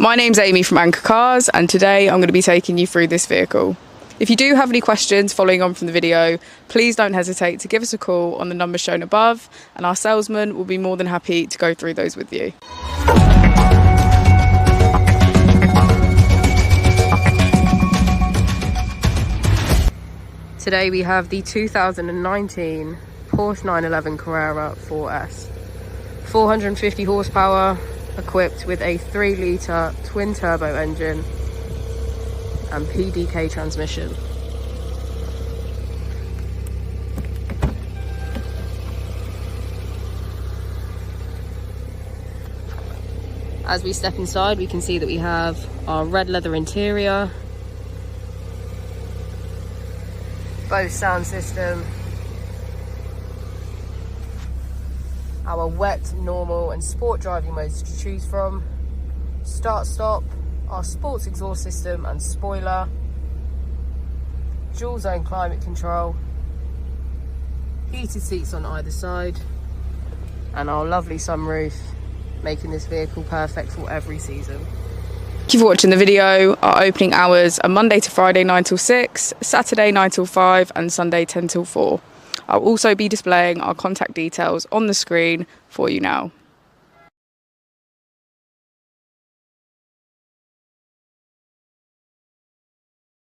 My name's Amy from Anchor Cars, and today I'm going to be taking you through this vehicle. If you do have any questions following on from the video, please don't hesitate to give us a call on the number shown above, and our salesman will be more than happy to go through those with you. Today we have the 2019 Porsche 911 Carrera 4S. 450 horsepower, equipped with a 3-litre twin-turbo engine and PDK transmission. As we step inside, we can see that we have our red leather interior, Bose sound system, our wet, normal and sport driving modes to choose from, start stop, our sports exhaust system and spoiler, dual zone climate control, heated seats on either side, and our lovely sunroof, making this vehicle perfect for every season. Thank you for watching the video. Our opening hours are Monday to Friday 9 till 6, Saturday 9 till 5 and Sunday 10 till 4. I'll also be displaying our contact details on the screen for you now.